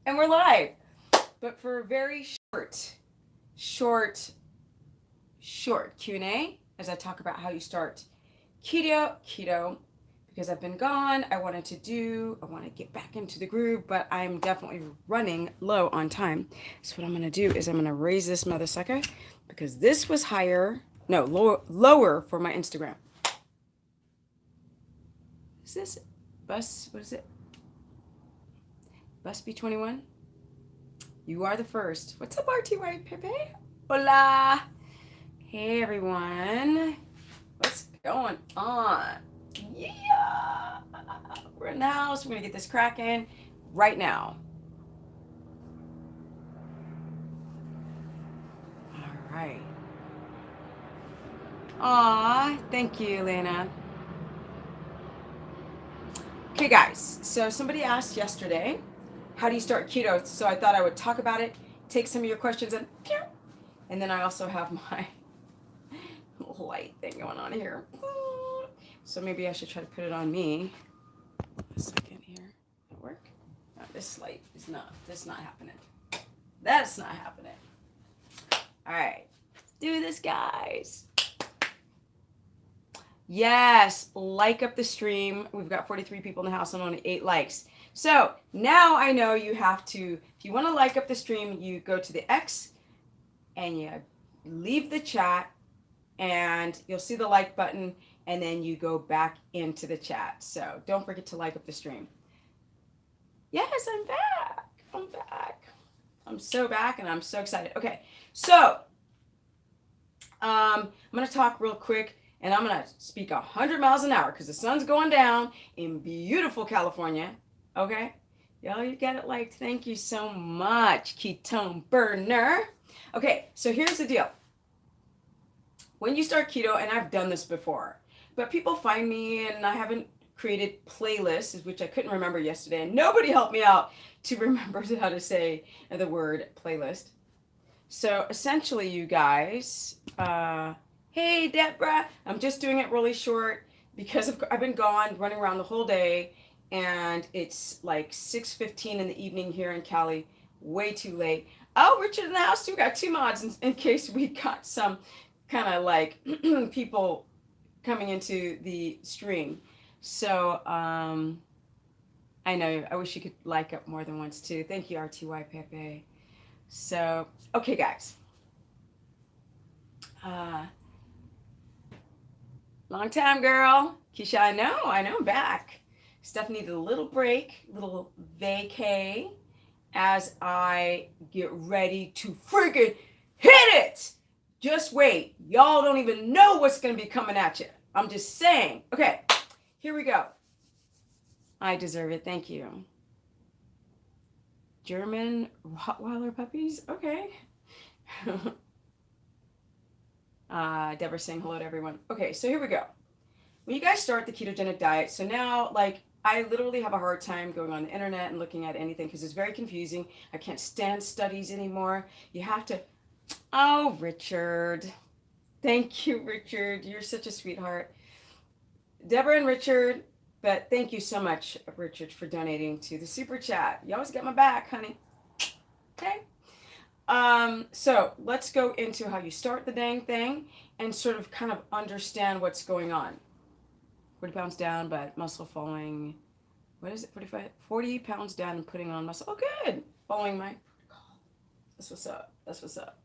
And we're live, but for a very short, short Q&A as I talk about how you start keto, because I've been gone. I want to get back into the groove, but I'm definitely running low on time. So what I'm going to do is I'm going to raise this mother sucker because this was lower for my Instagram. Is this bus? What is it? Bus B21? You are the first. What's up, RTY Pepe? Hola. Hey, everyone. What's going on? Yeah. We're in the house. We're going to get this cracking right now. All right. Aw, thank you, Lena. Okay, guys. So somebody asked yesterday, how do you start keto? So I thought I would talk about it, take some of your questions, and then I also have my light thing going on here. So maybe I should try to put it on me. A second here. Does it work? No, this light is not. That's not happening. That's not happening. All right. Let's do this, guys. Yes, like up the stream. We've got 43 people in the house and only 8 likes. So now I know you have to, if you want to like up the stream, you go to the X and you leave the chat and you'll see the like button and then you go back into the chat. So don't forget to like up the stream. Yes, I'm back. I'm back. I'm so back and I'm so excited. Okay, so I'm going to talk real quick and I'm going to speak 100 miles an hour because the sun's going down in beautiful California. Okay? Y'all, you got it liked. Thank you so much, Ketone Burner. Okay, so here's the deal. When you start keto, and I've done this before, but people find me and I haven't created playlists, which I couldn't remember yesterday, and nobody helped me out to remember how to say the word playlist. So essentially, you guys, hey, Deborah, I'm just doing it really short because I've been gone running around the whole day and it's like 6:15 in the evening here in Cali, way too late. Oh, Richard in the house too, got 2 mods in case we got some kind of like people coming into the stream. So I know, I wish you could like up more than once too. Thank you, RTY Pepe. So, okay, guys. Long time, girl. Keisha, I know, I'm back. Steph needed a little break, little vacay, as I get ready to freaking hit it. Just wait. Y'all don't even know what's going to be coming at you. I'm just saying. Okay, here we go. I deserve it. Thank you. German Rottweiler puppies? Okay. Deborah saying hello to everyone. Okay, so here we go. When you guys start the ketogenic diet, so now, like, I literally have a hard time going on the internet and looking at anything because it's very confusing. I can't stand studies anymore. You have to, oh, Richard. Thank you, Richard. You're such a sweetheart. Deborah and Richard, but thank you so much, Richard, for donating to the super chat. You always got my back, honey. Okay. So let's go into how you start the dang thing and sort of kind of understand what's going on. 40 pounds down, but muscle following, what is it, 45? 40 pounds down and putting on muscle. Oh, good. Following my protocol. That's what's up. That's what's up.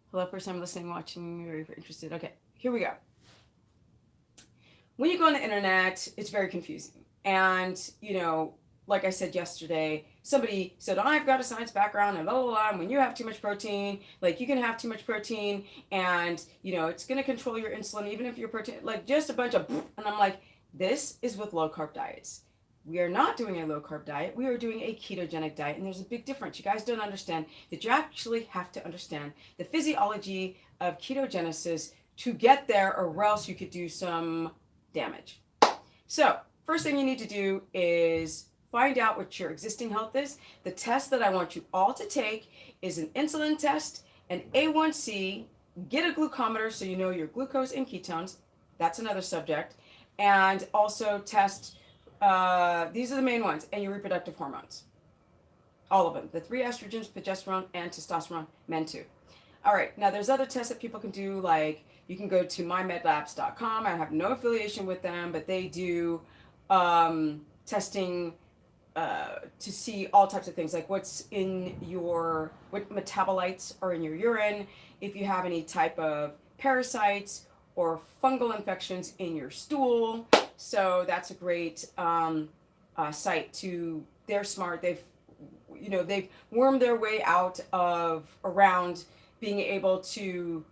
Hello, first time listening, watching, very, very interested. Okay, here we go. When you go on the internet, it's very confusing. And, you know, like I said yesterday, somebody said, I've got a science background and blah, blah, blah. And when you have too much protein, like you can have too much protein and, you know, it's going to control your insulin, even if your protein, like just a bunch of, and I'm like, this is with low carb diets. We are not doing a low carb diet. We are doing a ketogenic diet. And there's a big difference. You guys don't understand that you actually have to understand the physiology of ketogenesis to get there, or else you could do some damage. So first thing you need to do is find out what your existing health is. The test that I want you all to take is an insulin test, an A1C, get a glucometer so you know your glucose and ketones. That's another subject. And also test, these are the main ones, and your reproductive hormones. All of them. The three estrogens, progesterone, and testosterone, men too. All right. Now, there's other tests that people can do, like you can go to mymedlabs.com. I have no affiliation with them, but they do testing to see all types of things, like what metabolites are in your urine, if you have any type of parasites or fungal infections in your stool. So that's a great site to. They're smart. They've wormed their way out of around being able to.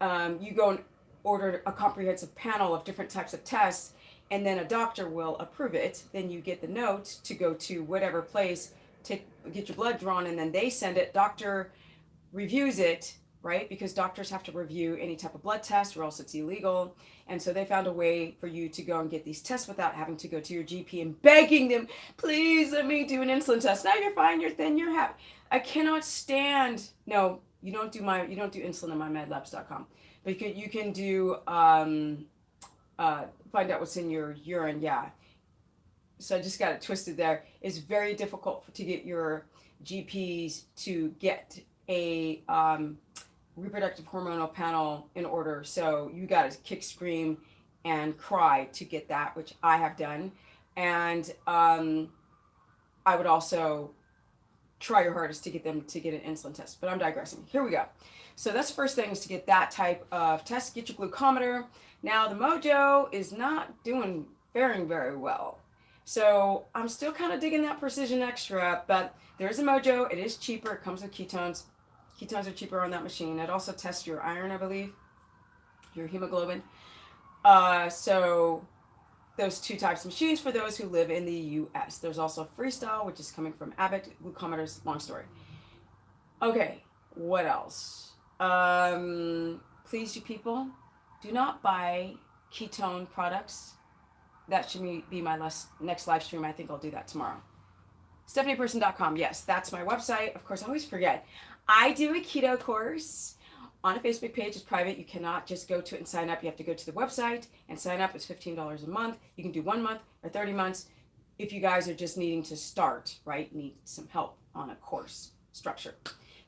You go and order a comprehensive panel of different types of tests, and then a doctor will approve it. Then you get the note to go to whatever place, get your blood drawn, and then they send it. Doctor reviews it, right? Because doctors have to review any type of blood test or else it's illegal. And so they found a way for you to go and get these tests without having to go to your GP and begging them, please let me do an insulin test. Now you're fine, you're thin, you're happy. I cannot stand, no, you don't do insulin on mymedlabs.com. But you can do find out what's in your urine, yeah. So I just got it twisted there. It's very difficult to get your GPs to get a reproductive hormonal panel in order. So you got to kick, scream, and cry to get that, which I have done. And I would also try your hardest to get them to get an insulin test. But I'm digressing. Here we go. So that's the first thing, is to get that type of test. Get your glucometer. Now the Mojo is not faring very well. So I'm still kind of digging that Precision Extra, but there's a Mojo. It is cheaper. It comes with ketones. Ketones are cheaper on that machine. It also tests your iron, I believe, your hemoglobin. So those two types of machines for those who live in the U.S. There's also Freestyle, which is coming from Abbott. Glucometers, long story. Okay, what else? Please, you people, do not buy ketone products. That should be my next live stream. I think I'll do that tomorrow. StephaniePerson.com. Yes, that's my website. Of course, I always forget. I do a keto course on a Facebook page. It's private. You cannot just go to it and sign up. You have to go to the website and sign up. It's $15 a month. You can do 1 month or 30 months if you guys are just needing to start, right? Need some help on a course structure.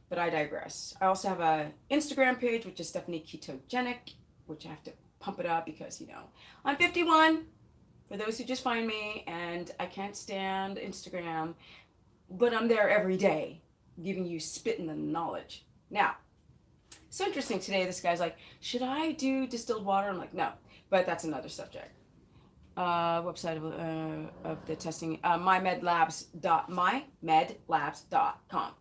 But I digress. I also have a Instagram page, which is Stephanie Ketogenic, which I have to pump it up because, I'm 51. For those who just find me, and I can't stand Instagram, but I'm there every day, giving you spitting the knowledge. Now, so interesting today, this guy's like, should I do distilled water? I'm like, no, but that's another subject. Website of the testing, mymedlabs.com.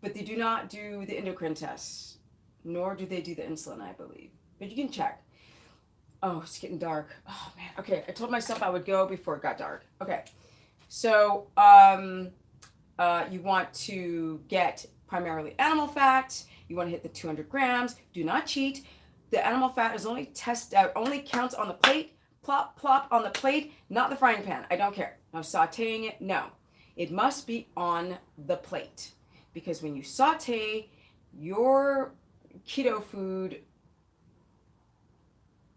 But they do not do the endocrine tests, nor do they do the insulin, I believe. But you can check. Oh, it's getting dark. Oh, man. Okay, I told myself I would go before it got dark. Okay, so you want to get primarily animal fat. You want to hit the 200 grams. Do not cheat. The animal fat is only counts on the plate. Plop, plop on the plate, not the frying pan. I don't care. No sauteing it. No. It must be on the plate. Because when you saute your keto food,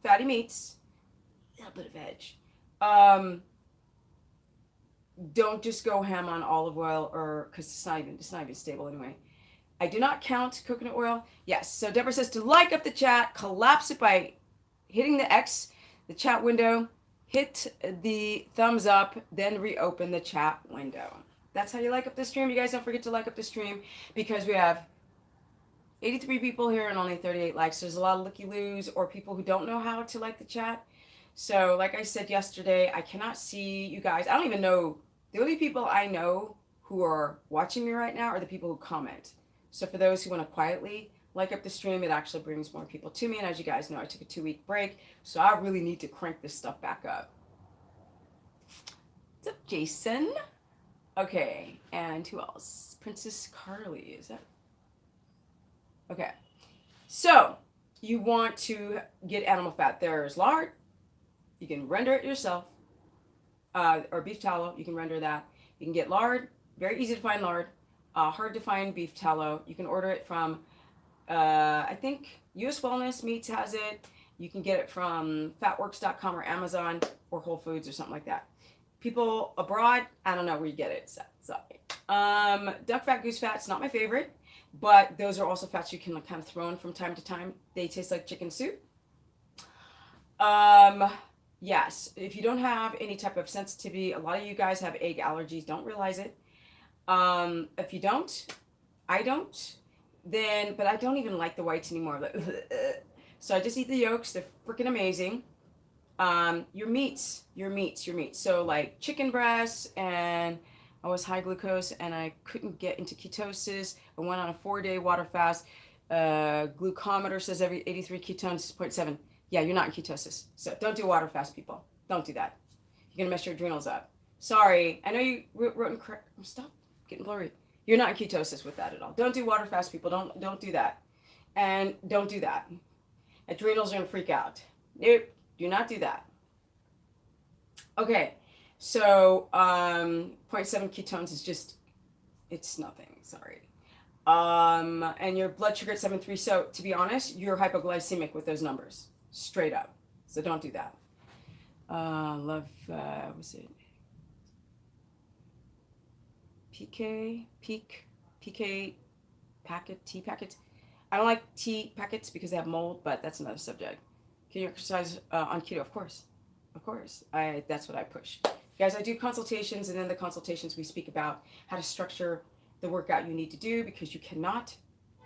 fatty meats, a little bit of veg. Don't just go ham on olive oil, or because it's not even stable anyway. I do not count coconut oil. Yes. So Deborah says to like up the chat, collapse it by hitting the X, the chat window, hit the thumbs up, then reopen the chat window. That's how you like up the stream. You guys don't forget to like up the stream, because we have 83 people here and only 38 likes. There's a lot of looky-loos or people who don't know how to like the chat. So like I said yesterday, I cannot see you guys. I don't even know. The only people I know who are watching me right now are the people who comment. So for those who want to quietly like up the stream, it actually brings more people to me. And as you guys know, I took a 2-week break. So I really need to crank this stuff back up. What's up, Jason? Okay, and who else? Princess Carly, is that? Okay, so you want to get animal fat. There's lard. You can render it yourself. Or beef tallow, you can render that. You can get lard. Very easy to find lard. Hard to find beef tallow. You can order it from, I think, US Wellness Meats has it. You can get it from fatworks.com or Amazon or Whole Foods or something like that. People abroad, I don't know where you get it. So, sorry. Duck fat, goose fat's not my favorite, but those are also fats you can like, kind of throw in from time to time. They taste like chicken soup. Um, yes, if you don't have any type of sensitivity, a lot of you guys have egg allergies, don't realize it. If you don't, I don't, then, but I don't even like the whites anymore. Like, so I just eat the yolks. They're freaking amazing. Your meats. So like chicken breasts, and I was high glucose and I couldn't get into ketosis. I went on a 4-day water fast. Glucometer says every 83 ketones, 0.7. Yeah, you're not in ketosis. So don't do water fast, people. Don't do that. You're going to mess your adrenals up. Sorry. I know you wrote in stop getting blurry. You're not in ketosis with that at all. Don't do water fast, people. Don't do that. And don't do that. Adrenals are going to freak out. Nope. Do not do that. Okay. So 0.7 ketones is just, it's nothing. Sorry. And your blood sugar at 7.3. So to be honest, you're hypoglycemic with those numbers. Straight up. So don't do that. Was it PK packet, tea packets? I don't like tea packets because they have mold, but that's another subject. Can you exercise on keto? Of course. That's what I push. Guys, I do consultations, and in the consultations we speak about how to structure the workout you need to do, because you cannot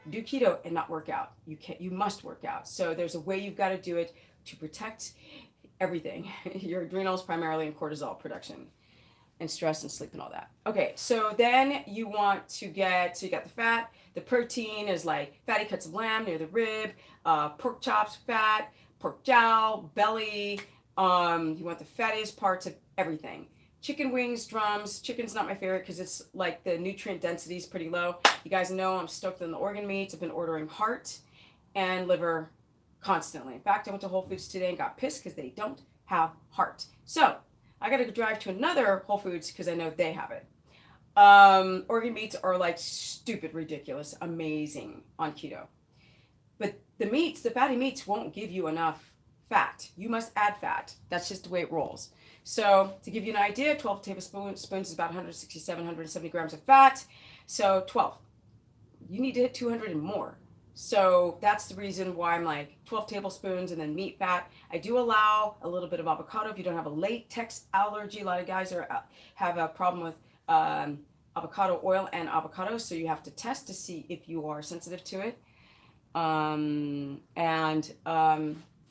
do keto and not work out. You must work out. So there's a way you've got to do it to protect everything. Your adrenals primarily, and cortisol production and stress and sleep and all that. Okay, so then you want to get, so you got the fat. The protein is like fatty cuts of lamb near the rib, pork chops, fat, pork jowl, belly. You want the fattiest parts of everything. Chicken wings, drums. Chicken's not my favorite because it's like the nutrient density is pretty low. You guys know I'm stoked on the organ meats. I've been ordering heart and liver constantly. In fact, I went to Whole Foods today and got pissed because they don't have heart. So I got to drive to another Whole Foods because I know they have it. Organ meats are like stupid, ridiculous, amazing on keto. But the meats, the fatty meats, won't give you enough fat. You must add fat. That's just the way it rolls. So to give you an idea, 12 tablespoons is about 167, 170 grams of fat. So 12. You need to hit 200 and more. So that's the reason why I'm like 12 tablespoons and then meat fat. I do allow a little bit of avocado if you don't have a latex allergy. A lot of guys have a problem with avocado oil and avocado, so you have to test to see if you are sensitive to it.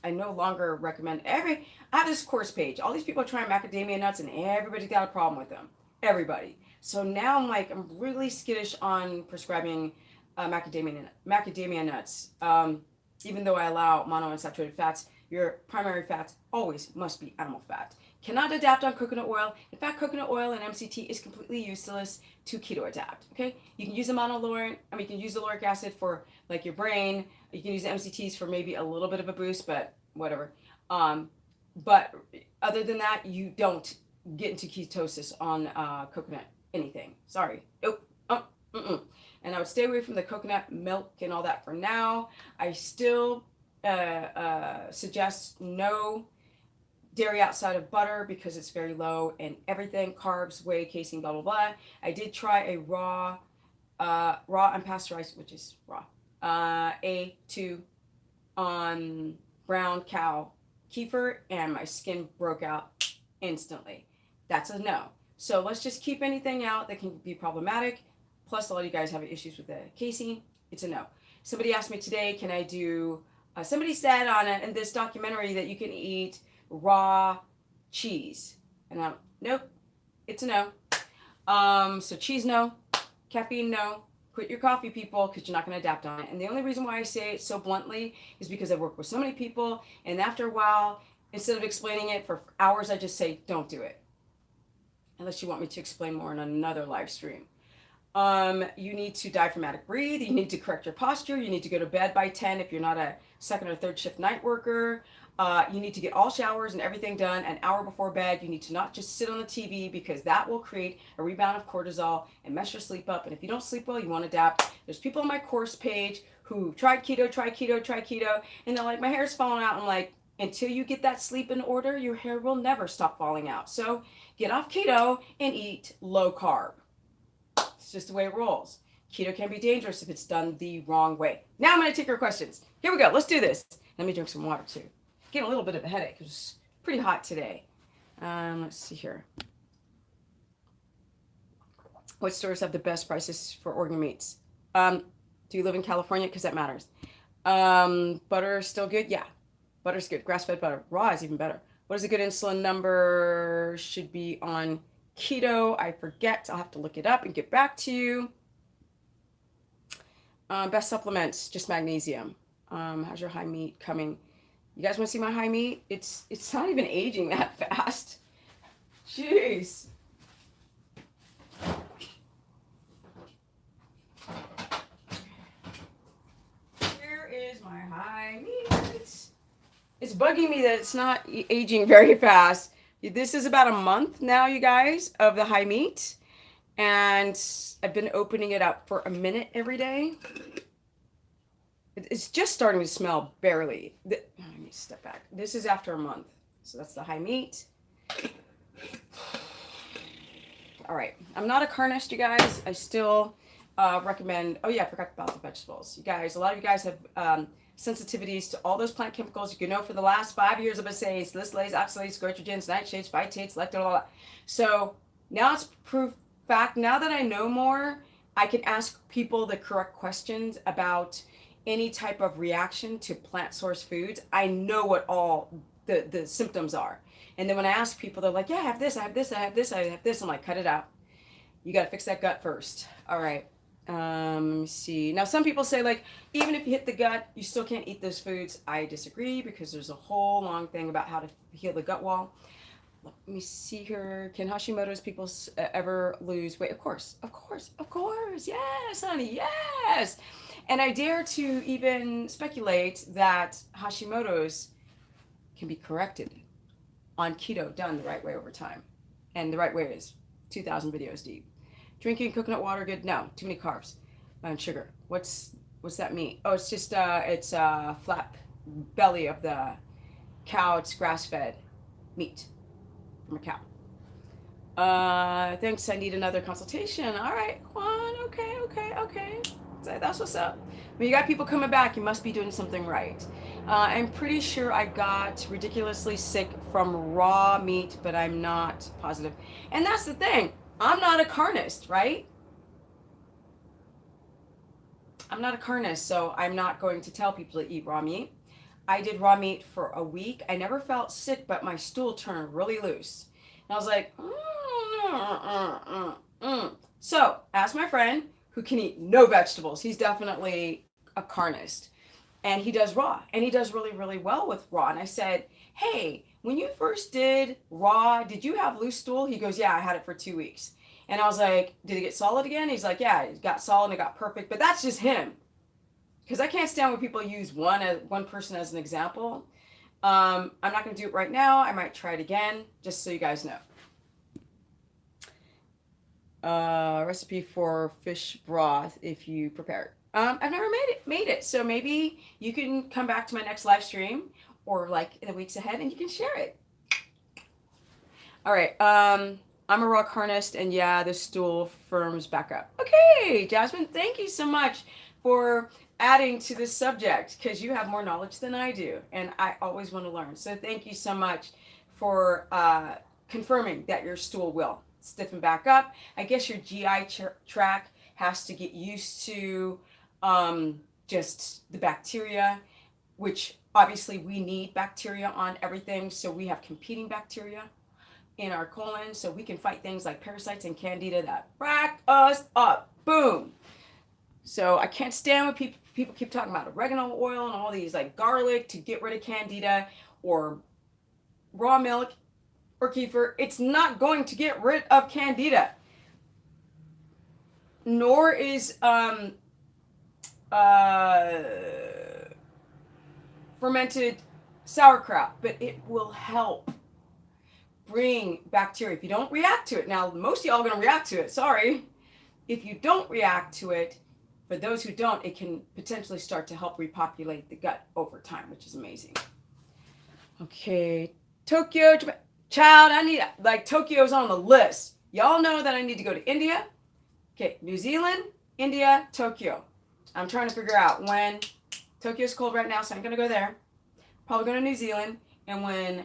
I no longer recommend I have this course page. All these people are trying macadamia nuts and everybody's got a problem with them. Everybody. So now I'm really skittish on prescribing macadamia nuts. Even though I allow monounsaturated fats, your primary fats always must be animal fat. Cannot adapt on coconut oil. In fact, coconut oil and MCT is completely useless to keto adapt. Okay, you can use the you can use the lauric acid for like your brain. You can use the MCTs for maybe a little bit of a boost, but whatever. But other than that, you don't get into ketosis on coconut anything. Sorry. Nope. And I would stay away from the coconut milk and all that for now. I still suggest no dairy outside of butter because it's very low in everything, carbs, whey, casein, blah, blah, blah. I did try a raw unpasteurized, which is raw, A2 on brown cow kefir, and my skin broke out instantly. That's a no. So let's just keep anything out that can be problematic. Plus, a lot of you guys have issues with the casein. It's a no. Somebody asked me today, can I do, somebody said in this documentary that you can eat raw cheese. And nope, it's a no. So cheese, no. Caffeine, no. Quit your coffee, people, because you're not going to adapt on it. And the only reason why I say it so bluntly is because I've worked with so many people, and after a while, instead of explaining it for hours, I just say, don't do it. Unless you want me to explain more in another live stream. You need to diaphragmatic breathe. You need to correct your posture. You need to go to bed by 10 if you're not a second or third shift night worker. You need to get all showers and everything done an hour before bed. You need to not just sit on the TV because that will create a rebound of cortisol and mess your sleep up. And if you don't sleep well, you want to adapt. There's people on my course page who tried keto, and they're like, my hair's falling out. I'm like, Until you get that sleep in order, your hair will never stop falling out. So get off keto and eat low carb. It's just the way it rolls. Keto can be dangerous if it's done the wrong way. Now I'm going to take your questions. Here we go. Let's do this. Let me drink some water too. Getting a little bit of a headache. It was pretty hot today. Let's see here. What stores have the best prices for organ meats? Do you live in California? Because that matters. Butter is still good? Yeah. Butter's good. Grass-fed butter. Raw is even better. What is a good insulin number? Should be on keto. I forget. I'll have to look it up and get back to you. Best supplements, just magnesium. How's your high meat coming? You guys want to see my high meat? It's not even aging that fast. Jeez. Here is my high meat. It's bugging me that it's not aging very fast. This is about a month now, you guys, of the high meat. And I've been opening it up for a minute every day. It's just starting to smell barely. Let me step back. This is after a month. So that's the high meat. All right. I'm not a carnist, you guys. I still recommend. Oh, yeah, I forgot about the vegetables. You guys, a lot of you guys have sensitivities to all those plant chemicals. You can know for the last 5 years of say salicylates, oxalates, goitrogens, nightshades, phytates, lactose, all that. So now it's proof fact. Now that I know more, I can ask people the correct questions about any type of reaction to plant source foods. I know what all the symptoms are. And then when I ask people, they're like, yeah, I have this, I have this, I have this, I have this. I'm like, cut it out. You got to fix that gut first. All right. Let me see. Now, some people say, like, even if you hit the gut, you still can't eat those foods. I disagree because there's a whole long thing about how to heal the gut wall. Let me see here. Can Hashimoto's people ever lose weight? Of course, of course, of course. Yes, honey, yes. And I dare to even speculate that Hashimoto's can be corrected on keto done the right way over time. And the right way is 2,000 videos deep. Drinking coconut water good? No, too many carbs and sugar. What's that mean? Oh, it's just it's flat belly of the cow. It's grass-fed meat from a cow. Thanks. I need another consultation. All right, Juan. Okay. So that's what's up. When you got people coming back, you must be doing something right. I'm pretty sure I got ridiculously sick from raw meat, but I'm not positive. And that's the thing. I'm not a carnist, right? I'm not a carnist, so I'm not going to tell people to eat raw meat. I did raw meat for a week. I never felt sick, but my stool turned really loose. And I was like, So, ask my friend who can eat no vegetables. He's definitely a carnist. And he does raw. And he does really, really well with raw. And I said, hey, when you first did raw, did you have loose stool? He goes, yeah, I had it for 2 weeks. And I was like, did it get solid again? He's like, yeah, it got solid and it got perfect. But that's just him. Because I can't stand when people use one person as an example. I'm not going to do it right now. I might try it again, just so you guys know. Recipe for fish broth if you prepare it. I've never made it. So maybe you can come back to my next live stream or like in the weeks ahead and you can share it. All right. I'm a raw carnist and yeah, the stool firms back up. Okay, Jasmine, thank you so much for adding to this subject because you have more knowledge than I do and I always want to learn. So thank you so much for confirming that your stool will stiffen back up. I guess your GI tract has to get used to just the bacteria, which obviously we need bacteria on everything. So we have competing bacteria in our colon so we can fight things like parasites and candida that rack us up. Boom. So I can't stand when people keep talking about oregano oil and all these like garlic to get rid of candida or raw milk or kefir. It's not going to get rid of candida. Nor is fermented sauerkraut, but it will help bring bacteria. If you don't react to it, now most of y'all are going to react to it, sorry. If you don't react to it, for those who don't, it can potentially start to help repopulate the gut over time, which is amazing. Okay, Tokyo, Japan. Child, I need, like, Tokyo's on the list. Y'all know that I need to go to India. Okay, New Zealand, India, Tokyo. I'm trying to figure out when. Tokyo's cold right now, so I'm going to go there. Probably go to New Zealand. And when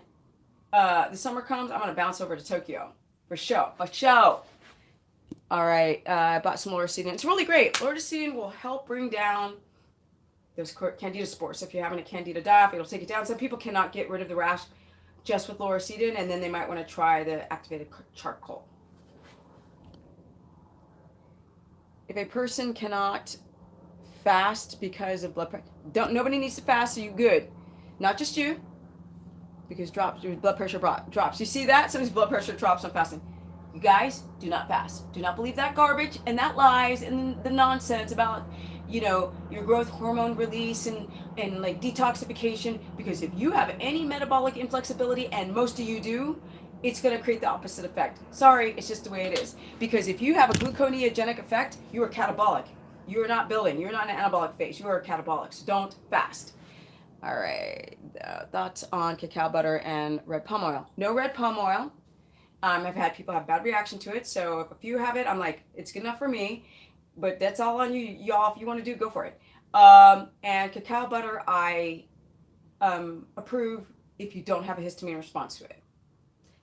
the summer comes, I'm going to bounce over to Tokyo. For show. A show. All right. I bought some Loracetin. It's really great. Loracetin will help bring down those candida spores. So if you're having a candida diet, it'll take it down. Some people cannot get rid of the rash just with Loracetin, and then they might want to try the activated charcoal. If a person cannot fast because of blood pressure, nobody needs to fast, so you good. Not just you, because your blood pressure drops. You see that? Somebody's blood pressure drops on fasting. You guys, do not fast. Do not believe that garbage and that lies and the nonsense about, your growth hormone release and like detoxification, because if you have any metabolic inflexibility, and most of you do, it's going to create the opposite effect. Sorry, it's just the way it is. Because if you have a gluconeogenic effect, you are catabolic. You are not building. You're not in an anabolic phase. You are catabolic. So don't fast. All right. Thoughts on cacao butter and red palm oil. No red palm oil. I've had people have bad reaction to it. So if a few have it, I'm like, it's good enough for me. But that's all on you, y'all. If you want to do, go for it. And cacao butter, I approve if you don't have a histamine response to it.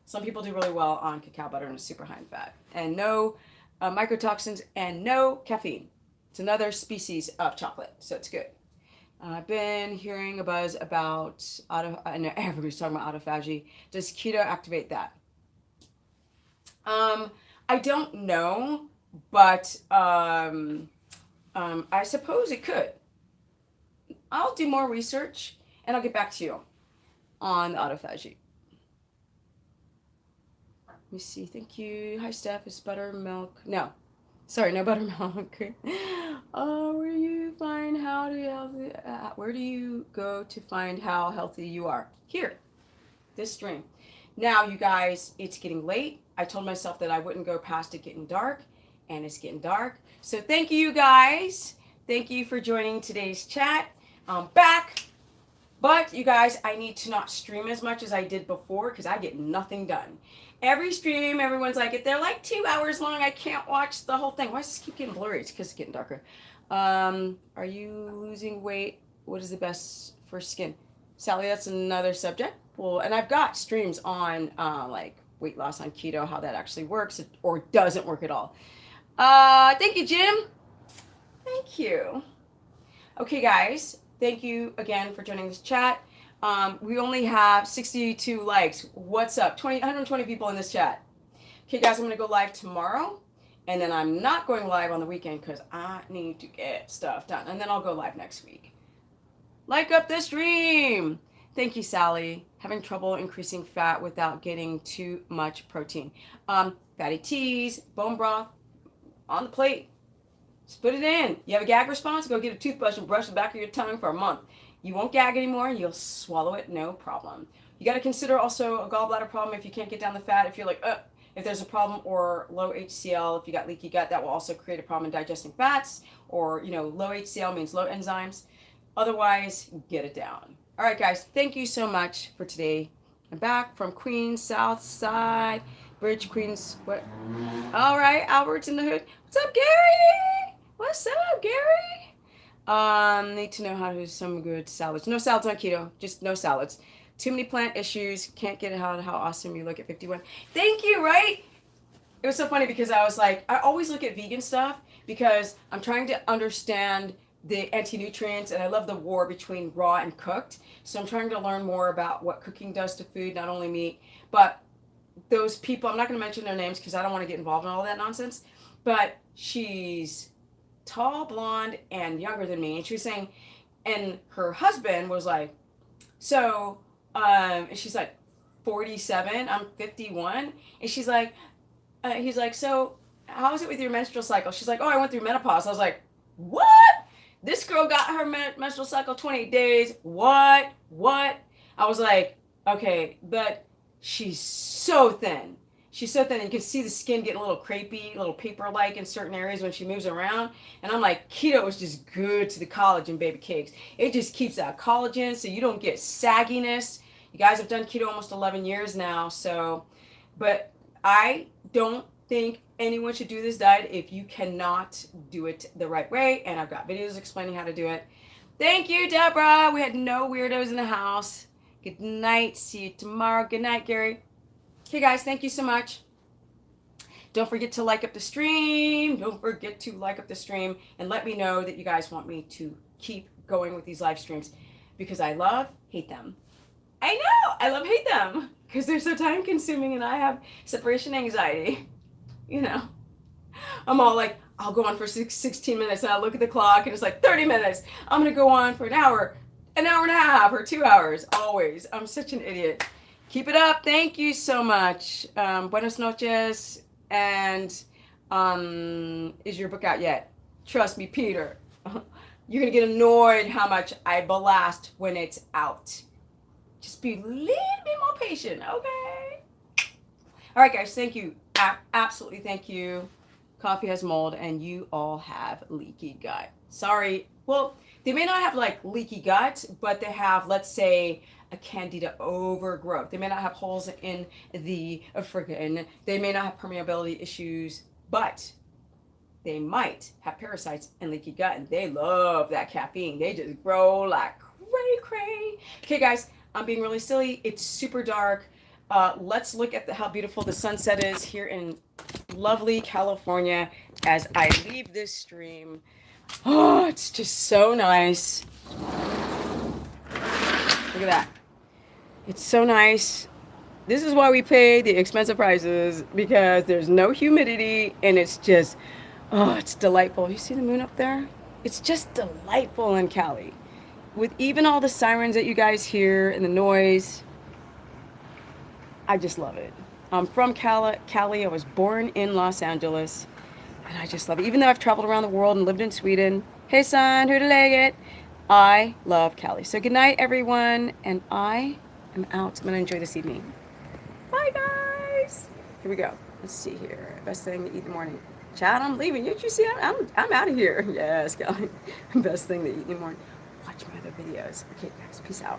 Some people do really well on cacao butter and it's super high in fat. And no mycotoxins and no caffeine. It's another species of chocolate, so it's good. I've been hearing a buzz about I know everybody's talking about autophagy. Does keto activate that? I don't know, but I suppose it could. I'll do more research and I'll get back to you on the autophagy. Let me see. Thank you. Hi, Steph. Is buttermilk? No. Sorry, no buttermilk. Where do you find how to healthy? Where do you go to find how healthy you are? Here, this stream. Now, you guys, it's getting late. I told myself that I wouldn't go past it getting dark, and it's getting dark. So thank you, guys. Thank you for joining today's chat. I'm back. But you guys, I need to not stream as much as I did before because I get nothing done. Every stream, everyone's like, if they're like 2 hours long, I can't watch the whole thing. Why does this keep getting blurry? It's because it's getting darker. Are you losing weight? What is the best for skin? Sally, that's another subject. Well, and I've got streams on like weight loss on keto, how that actually works or doesn't work at all. Thank you, Jim. Thank you. Okay, guys. Thank you again for joining this chat. We only have 62 likes. What's up? 120 people in this chat. Okay, guys, I'm going to go live tomorrow. And then I'm not going live on the weekend because I need to get stuff done. And then I'll go live next week. Like up the stream. Thank you, Sally. Having trouble increasing fat without getting too much protein. Fatty teas, bone broth, on the plate. Just put it in. You have a gag response? Go get a toothbrush and brush the back of your tongue for a month. You won't gag anymore. You'll swallow it, no problem. You got to consider also a gallbladder problem if you can't get down the fat. If you're like, if there's a problem, or low HCl, if you got leaky gut, that will also create a problem in digesting fats. Or, low HCl means low enzymes. Otherwise, get it down. All right, guys. Thank you so much for today. I'm back from Queens, South Side, Bridge, Queens. What? All right, Albert's in the hood. What's up, Gary? What's up, Gary? Need to know how to do some good salads. No salads on keto. Just no salads. Too many plant issues. Can't get it how awesome you look at 51. Thank you, right? It was so funny because I was like, I always look at vegan stuff because I'm trying to understand the anti-nutrients, and I love the war between raw and cooked. So I'm trying to learn more about what cooking does to food, not only meat, but those people, I'm not going to mention their names because I don't want to get involved in all that nonsense, but she's tall, blonde, and younger than me. And she was saying, and her husband was like, so, and she's like 47, I'm 51. And she's like, he's like, so how is it with your menstrual cycle? She's like, oh, I went through menopause. I was like, what? This girl got her menstrual cycle 28 days. What? I was like, okay, but she's so thin. She's so thin, and you can see the skin getting a little crepey, a little paper-like in certain areas when she moves around. And I'm like, keto is just good to the collagen, baby cakes. It just keeps that collagen so you don't get sagginess. You guys have done keto almost 11 years now, so, but I don't think anyone should do this diet if you cannot do it the right way, and I've got videos explaining how to do it. Thank you, Deborah. We had no weirdos in the house. Good night. See you tomorrow. Good night, Gary. Okay, guys, thank you so much. Don't forget to like up the stream. Don't forget to like up the stream and let me know that you guys want me to keep going with these live streams because I hate them. I know, I hate them because they're so time consuming and I have separation anxiety. You know, I'm all like, I'll go on for 16 minutes and I look at the clock and it's like 30 minutes. I'm going to go on for an hour and a half or 2 hours. Always. I'm such an idiot. Keep it up. Thank you so much. Buenas noches. And is your book out yet? Trust me, Peter. You're going to get annoyed how much I blast when it's out. Just be a little bit more patient, okay? All right, guys. Thank you. Absolutely thank you. Coffee has mold and you all have leaky gut. Sorry. Well, they may not have like leaky gut, but they have, let's say, a candida overgrowth. They may not have holes in the friggin'. They may not have permeability issues, but they might have parasites and leaky gut, and they love that caffeine. They just grow like cray. Okay, guys, I'm being really silly. It's super dark. Let's look at how beautiful the sunset is here in lovely California as I leave this stream. Oh, it's just so nice. Look at that. It's so nice. This is why we pay the expensive prices, because there's no humidity and it's just, oh, it's delightful. You see the moon up there? It's just delightful in Cali. With even all the sirens that you guys hear and the noise, I just love it. I'm from Cali. I was born in Los Angeles, and I just love it. Even though I've traveled around the world and lived in Sweden. Hey, son, who to leg it? I love Cali. So good night, everyone, and I am out. I'm going to enjoy this evening. Bye, guys. Here we go. Let's see here. Best thing to eat in the morning. Chad, I'm leaving. You see, I'm out of here. Yes, Kelly. Best thing to eat in the morning. Watch my other videos. Okay, guys, peace out.